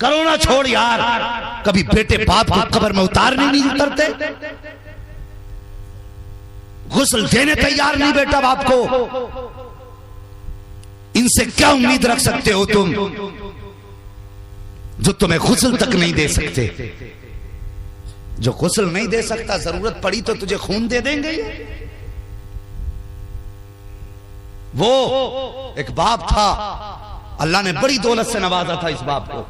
کرو نا چھوڑ یار. کبھی بیٹے باپ کو قبر میں اتارنے نہیں اترتے, غسل دینے تیار نہیں بیٹا باپ کو. ان سے کیا امید رکھ سکتے ہو تم جو تمہیں غسل تک نہیں دے سکتے؟ جو غسل نہیں دے سکتا ضرورت پڑی تو تجھے خون دے دیں گے. وہ ایک باپ تھا, اللہ نے بڑی دولت سے نوازا تھا اس باپ کو,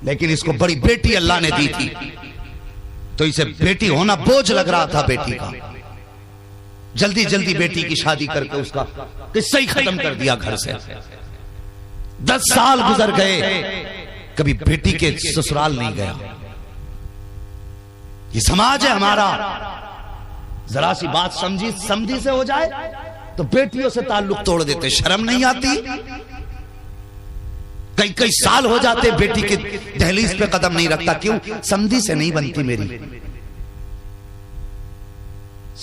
لیکن اس کو بڑی بیٹی اللہ نے دی تھی تو اسے بیٹی ہونا بوجھ لگ رہا تھا بیٹی کا. جلدی جلدی بیٹی کی شادی کر کے اس کا قصہ ہی ختم کر دیا گھر سے. 10 سال گزر گئے, کبھی بیٹی کے سسرال نہیں گیا. یہ سماج ہے ہمارا, ذرا سی بات سمجھی سے ہو جائے تو بیٹیوں سے تعلق توڑ دیتے. شرم نہیں آتی؟ کئی سال ہو جاتے بیٹی کے دہلیز پہ قدم نہیں رکھتا. کیوں؟ سمدھی سے نہیں بنتی میری.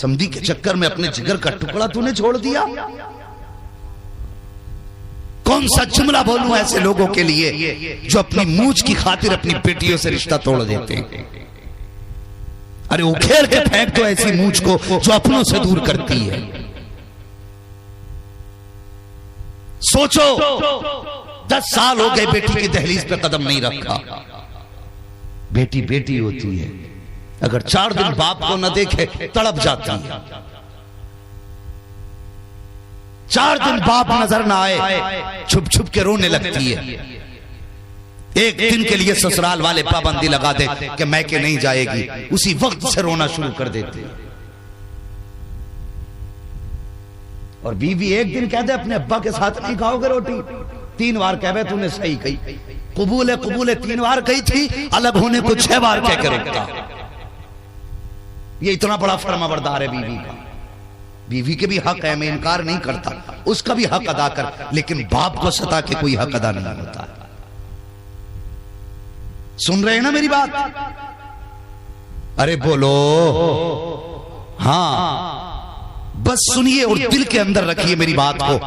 سمدھی کے چکر میں اپنے جگر کا ٹکڑا تو نے چھوڑ دیا. کون سا جملہ بولوں ایسے لوگوں کے لیے جو اپنی مونچھ کی خاطر اپنی بیٹیوں سے رشتہ توڑ دیتے ہیں؟ ارے اکھیڑ کے پھینک تو ایسی مونچھ کو جو اپنوں سے دور کرتی ہے. سوچو 10 سال ہو گئے بیٹی کی دہلیز پہ قدم نہیں رکھا. بیٹی بیٹی ہوتی ہے, اگر 4 دن باپ کو نہ دیکھے تڑپ جاتی ہے. 4 دن باپ نظر نہ آئے چھپ چھپ کے رونے لگتی ہے. ایک دن کے لیے سسرال والے پابندی لگا دے کہ میں کہ نہیں جائے گی, اسی وقت سے رونا شروع کر دیتے. اور بیوی ایک دن کہہ دے اپنے ابا کے ساتھ نہیں کھاؤ گے روٹی, 3 بار کہہ بے تو نے صحیح کہی. قبول 3 بار کہی تھی, الگ ہونے کو 6 بار کہہ کے رکھتا. یہ اتنا بڑا فرما بردار ہے بیوی کا. بیوی کے بھی حق ہے, میں انکار نہیں کرتا, اس کا بھی حق ادا کر, لیکن باپ کو ستا کے کوئی حق ادا نہیں ہوتا. سن رہے ہیں نا میری بات؟ ارے بولو ہاں, بس سنیے اور دل کے اندر رکھیے میری بات کو.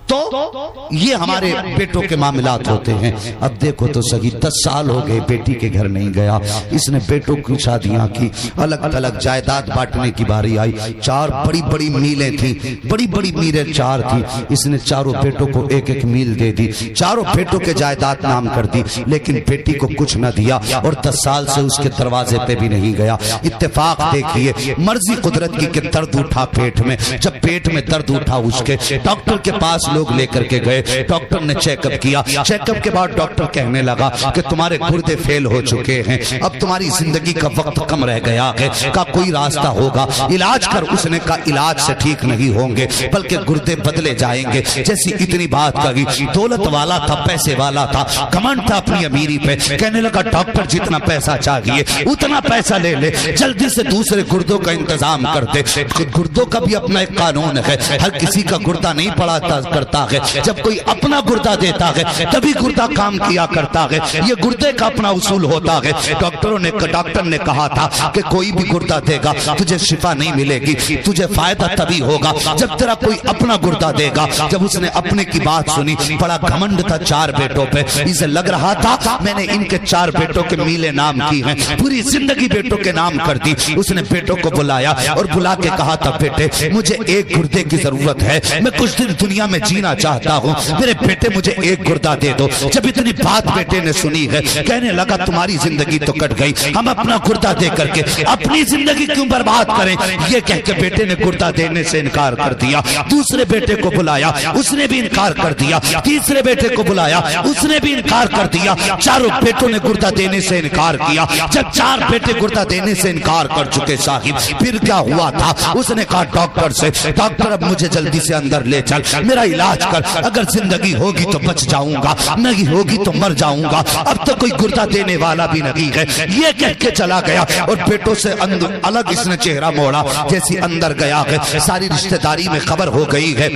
تو یہ ہمارے بیٹوں کے معاملات ہوتے ہیں. اب دیکھو تو صحیح, 10 سال ہو گئے بیٹی کے گھر نہیں گیا. اس نے بیٹوں کی شادیاں کی, الگ الگ جائیداد بانٹنے کی باری آئی. 4 بڑی بڑی میلیں تھیں, بڑی بڑی میلیں 4 تھی. اس نے چاروں بیٹوں کو ایک ایک میل دے دی, چاروں بیٹوں کے جائیداد نام کر دی, لیکن بیٹی کو کچھ نہ دیا اور 10 سال سے اس کے دروازے پہ بھی نہیں گیا. اتفاق دیکھیے, مرضی قدرت کی کہ درد اٹھا پیٹ میں. جب پیٹ میں درد اٹھا اس کے, ڈاکٹر کے پاس لوگ لے کر کے گئے. ڈاکٹر نے چیک اپ کیا, چیک اپ کے بعد ڈاکٹر کہنے لگا کہ تمہارے گردے فیل ہو چکے ہیں, اب تمہاری زندگی کا وقت کم رہ گیا ہے, کا کوئی راستہ ہوگا علاج کر. اس نے کہا علاج سے ٹھیک نہیں ہوں گے بلکہ گردے بدلے جائیں گے. جیسی اتنی بات کہی, دولت والا تھا, پیسے والا تھا, گھمنڈ تھا اپنی امیری پہ. کہنے لگا ڈاکٹر جتنا پیسہ چاہیے اتنا پیسہ لے لے, جلدی سے دوسرے گردوں کا انتظام کر دے. گردوں کا بھی اپنا ایک قانون ہے, ہر کسی کا گردہ نہیں پڑا کرتا ہے. جب کوئی اپنا گردہ دیتا ہے تبھی گردہ کام کیا کرتا ہے. یہ گردے کا اپنا اصول ہوتا ہے. ڈاکٹر نے کہا تھا کہ کوئی بھی گردہ دے گا تجھے شفا نہیں ملے گی, تجھے فائدہ تبھی ہوگا جب تیرا کوئی اپنا گردہ دے گا. جب اس نے اپنے کی بات سنی, بڑا گھمنڈ تھا 4 بیٹوں پہ. اسے لگ رہا تھا میں نے ان کے 4 بیٹوں کے میلے نام کی ہیں, پوری زندگی بیٹوں کے نام کر دی. اس نے بیٹوں کو بلایا اور بلا کے کہا تھا بیٹے مجھے ایک گردے کی ضرورت ہے, میں کچھ دن دنیا میں جینا چاہتا ہوں, میرے بیٹے مجھے ایک گردہ دے دو. جب اتنی بات بیٹے نے سنی ہے, کہنے لگا تمہاری زندگی تو کٹ گئی, ہم اپنا گردہ دے کر کے اپنی زندگی کیوں برباد کریں. یہ کہہ کے بیٹے نے گردہ دینے سے انکار کر دیا. دوسرے بیٹے کو بلایا, اس نے بھی انکار کر دیا. تیسرے بیٹے کو بلایا, اس نے بھی انکار کر دیا. چاروں بیٹوں نے گردہ دینے سے انکار کیا. جب 4 بیٹے گردہ دینے سے انکار کر چکے صاحب, پھر کیا ہوا تھا, اس نے کہا ڈاکٹر سے, ڈاکٹر اب مجھے جلدی سے اندر لے چل, میرا علاج کر, اگر زندگی ہوگی تو بچ جاؤں گا, نہیں ہوگی تو مر جاؤں گا. اب تو کوئی گردہ دینے والا بھی نہیں ہے. یہ کہہ کے چلا گیا اور بیٹوں سے الگ اس نے چہرہ موڑا. جیسی اندر گیا ہے, ساری رشتہ داری میں خبر ہو گئی ہے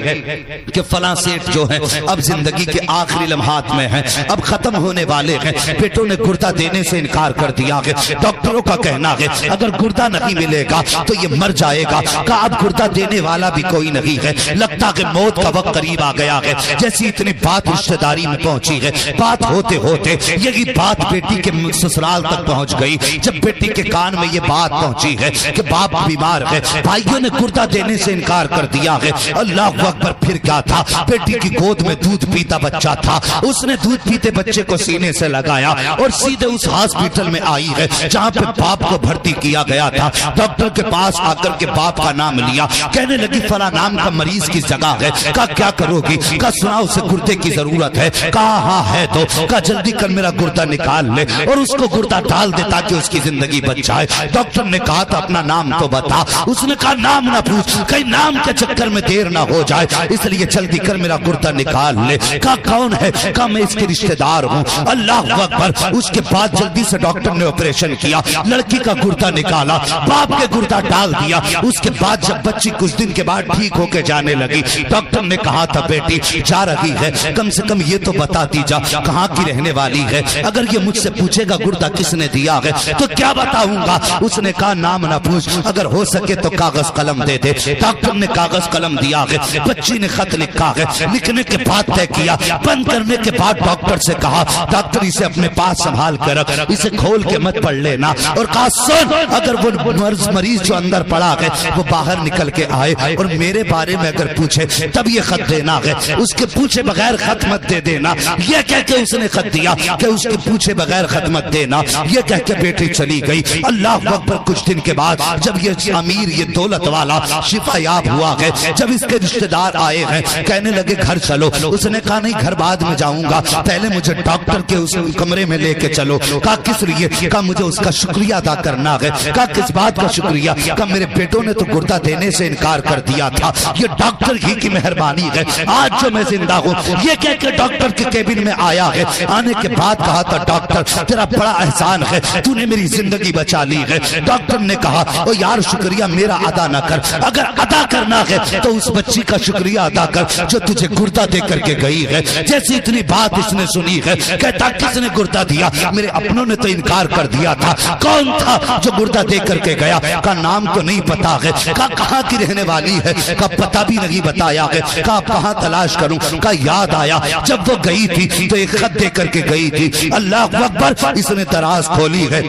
کہ فلاں سیٹ جو ہیں اب زندگی کے آخری لمحات میں ہیں, اب ختم ہونے والے ہیں. بیٹوں نے گردہ دینے سے انکار کر دیا ہے. ڈاکٹروں کا کہنا ہے اگر گردہ نہیں ملے گا تو یہ مر جائے گا. کہا اب گردہ دینے والا بھی کوئی نہیں ہے, لگتا کہ موت کا وقت قریب قریب آ گیا ہے. جیسی اتنی بات رشتہ داری میں پہنچی ہے, بات ہوتے ہوتے یہی بات بیٹی کے سسرال تک پہنچ گئی. جب بیٹی کے کان میں یہ بات پہنچی ہے کہ باپ بیمار ہے, بھائیوں نے گردہ دینے سے انکار کر دیا ہے. اللہ اکبر. پھر کیا تھا, بیٹی کی گود میں دودھ پیتا بچہ تھا. اس نے دودھ پیتے بچے کو سینے سے لگایا اور سیدھے اس ہاسپٹل میں آئی ہے جہاں پہ باپ کو بھرتی کیا گیا تھا. ڈاکٹر کے پاس آ کر کے باپ کا نام لیا, کہنے لگی فلاں نام کا مریض کی جگہ ہے. کہا کیا کرو گی؟ کہا سنا اسے گردے کی ضرورت ہے. کہا ہاں ہے. تو کہا جلدی کر میرا گردہ نکال لے اور اس کو گردہ ڈال دے تاکہ اس کی زندگی بچ جائے. ڈاکٹر نے کہا تھا اپنا نام تو بتا. اس نے کہا نام نہ پوچھ, کہیں نام کے چکر میں دیر نہ ہو جائے, اس لیے جلدی کر میرا گردہ نکال لے. کہا کون ہے؟ کہا میں اس کے رشتہ دار ہوں. اللہ اکبر. اس کے بعد جلدی سے ڈاکٹر نے آپریشن کیا, لڑکی کا گردہ نکالا, باپ کے گردہ ڈال دیا. اس کے بعد جب بچی کچھ دن کے بعد ٹھیک ہو کے جانے لگی, ڈاکٹر نے کہا تھا بیٹی جا رہی ہے, کم سے کم یہ تو بتا دی جا کہاں کی رہنے والی ہے. اگر یہ مجھ سے پوچھے گا گردہ کس نے دیا ہے تو کیا بتاؤں گا؟ اس نے کہا نام نہ پوچھ, اگر ہو سکے تو کاغذ قلم دے دے. ڈاکٹر نے کاغذ قلم دیا ہے, بچی نے خط لکھا ہے. لکھنے کے بعد طے کیا, بند کرنے کے بعد ڈاکٹر سے کہا ڈاکٹر اسے اپنے پاس سنبھال کر رکھ, اسے کھول کے مت پڑھ لینا. اور کہا سن, اگر وہ مریض جو اندر پڑا ہے وہ باہر نکل کے آئے اور میرے بارے میں اگر پوچھے تب یہ خط دینا ہے, اس کے پوچھے بغیر خط مت دے دینا. یہ کہہ کے اس نے خط دیا کہ اس کے پوچھے بغیر خط مت دینا. یہ کہہ کے بیٹی چلی گئی. اللہ اکبر. کچھ دن کے بعد جب یہ امیر, یہ دولت والا شفا یاب ہوا ہے, جب اس کے رشتہ دار آئے ہیں کہنے لگے گھر چلو. اس نے کہا نہیں گھر بعد میں جاؤں گا, پہلے مجھے ڈاکٹر کے اس کمرے میں لے کے چلو. کہا کس لیے؟ کہا مجھے اس کا شکریہ ادا کرنا ہے. کہا کس بات کا شکریہ؟ کہا میرے بیٹوں نے تو گردہ دینے سے انکار کر دیا تھا, یہ ڈاکٹر ہی کی مہربانی ہے آج جو میں زندہ ہوں. یہ کہہ کے ڈاکٹر کے کیبن میں آیا ہے. آنے کے بعد کہا تھا ڈاکٹر تیرا بڑا احسان ہے, تو نے میری زندگی بچا لی ہے. ڈاکٹر نے کہا او یار شکریہ میرا ادا نہ کر, اگر ادا کرنا ہے تو اس بچی کا شکریہ ادا کر جو تجھے گردہ دے کر کے گئی ہے. جیسی اتنی بات اس نے سنی ہے, کہتا کس نے گردہ دیا؟ میرے اپنوں نے تو انکار کر دیا تھا. کون تھا جو گردہ دے کر کے گیا؟ کہا نام تو نہیں پتا ہے. کہا کہاں کی رہنے والی ہے؟ کہا پتہ بھی نہیں بتایا ہے. کہا کہاں تلاش کروں؟ کہا یاد آیا جب وہ گئی تھی تو ایک خط دے کر کے گئی تھی. اللہ اکبر. اس نے دراز کھولی ہے,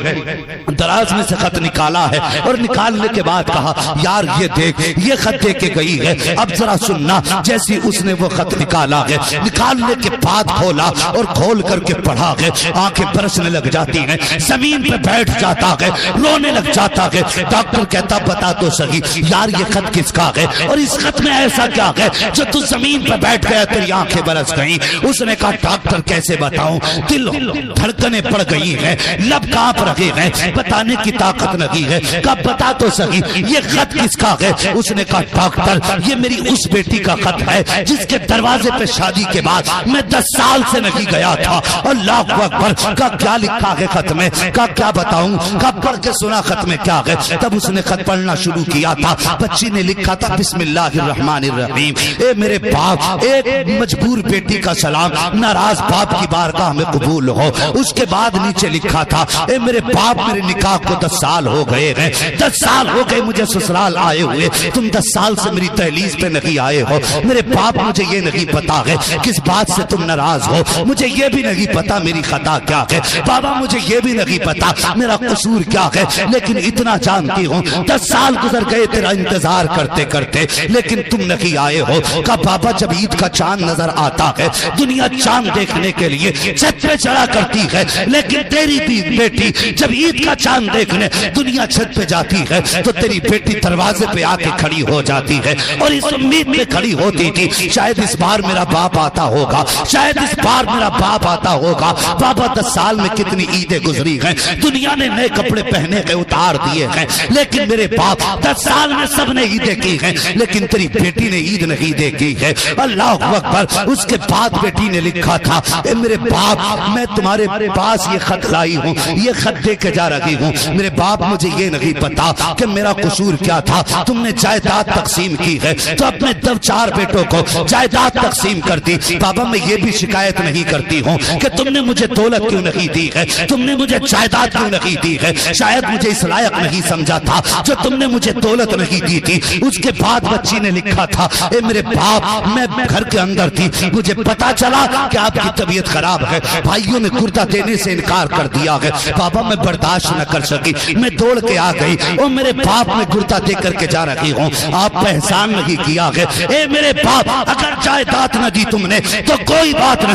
دراز میں سے خط نکالا ہے اور نکالنے کے بعد کہا یار یہ دیکھ یہ خط دے کے گئی ہے, اب ذرا سننا. جیسی اس نے وہ خط نکالا ہے, نکالنے کے بعد کھولا اور کھول کر کے پڑھا ہے, آنکھیں برسنے لگ جاتی ہیں, زمین پہ بیٹھ جاتا ہے, رونے لگ جاتا ہے. ڈاکٹر کہتا بتا تو صحیح یار یہ خط کس کا ہے اور اس خط میں ایسا کیا ہے جو تو زمین پہ بیٹھ گیا تیری آنکھیں برس گئیں. اس نے کہا ڈاکٹر کیسے بتاؤں, دل دھڑکنیں پڑ گئی ہیں, لب کانپ رہے ہیں, بتانے کی طاقت نہیں ہے. کہا بتا تو صحیح یہ خط کس کا ہے؟ اس نے کہا ڈاکٹر یہ میری اس بیٹی کا خط ہے جس کے دروازے پہ شادی کے بعد میں 10 سال سے نہیں گیا تھا. اللہ اکبر. کہا کیا لکھا ہے خط میں؟ کہا کیا بتاؤں؟ کہا پڑھ کے سنا خط میں کیا ہے. تب اس نے خط پڑھنا شروع کیا تھا. بچی نے لکھا تھا بسم اللہ الرحمن الرحیم, اے میرے باپ ایک مجبور بیٹی کا سلام, ناراض باپ کی بارگاہ میں قبول ہو. اس کے بعد نیچے لکھا تھا اے میرے باپ میرے نکاح کو 10 سال ہو گئے ہیں, 10 سال ہو گئے مجھے سسرال آئے ہوئے, تم 10 سال سے میری دہلیز پہ نہیں آئے ہو. میرے باپ مجھے یہ نہیں پتا ہے کس بات سے تم ناراض ہو, مجھے یہ بھی نہیں پتا میری خطا کیا ہے. بابا مجھے یہ بھی نہیں پتا میرا قصور کیا ہے, لیکن اتنا جانتی ہوں 10 سال گزر گئے تیرا انتظار کرتے کرتے لیکن تم نہیں آئے ہو. کہا بابا جب عید کا چاند نظر آتا ہے دنیا چاند دیکھنے کے لیے چھت پہ چڑھا کرتی ہے, لیکن تیری بیٹی جب عید کا چاند دیکھنے دنیا چھت پہ جاتی ہے تو تیری بیٹی دروازے پہ آ کے کھڑی ہو جاتی ہے اور اس امید میں کھڑی ہوتی تھی شاید اس بار میرا باپ آتا ہوگا, شاید اس بار میرا باپ آتا ہوگا. بابا 10 سال میں کتنی عیدیں گزری ہیں, دنیا نے نئے کپڑے پہنے کے اتار دیے ہیں, لیکن میرے باپ 10 سال میں سب نے عیدیں کی ہیں, لیکن تیری بیٹی نے عید نہیں دیکھی ہے. اللہ اکبر. اس کے بعد بیٹی نے لکھا تھا اے میرے باپ میں تمہارے پاس یہ خط لائی ہوں, یہ خط دے کے جا رہی ہوں. میرے باپ مجھے یہ نہیں پتا کہ میرا قصور کیا تھا. تم نے جائیداد تقسیم کی ہے تو اپنے 4 بیٹوں کو جائیداد تقسیم کر دی. بابا میں یہ بھی شکایت نہیں کرتی ہوں کہ تم نے مجھے دولت کیوں نہیں دی ہے, تم نے مجھے جائیداد کیوں نہیں دی ہے, شاید مجھے اس لائق نہیں سمجھا تھا جو تم نے مجھے دولت نہیں دی تھی. اس کے بعد بچی نے لکھا تھا اے میرے باپ میں گھر کے اندر تھی، مجھے پتا چلا کہ آپ کی طبیعت خراب ہے، بھائیوں نے گردہ دینے سے انکار کر دیا ہے، بابا میں برداشت نہ کر سکی، میں دوڑ کے آ گئی، او میرے باپ میں گردہ دے کر کے جا رہی ہوں، آپ پہ احسان نہیں کیا ہے، اے میرے باپ اگر جائیداد نہ دی تم نے تو کوئی بات نہیں،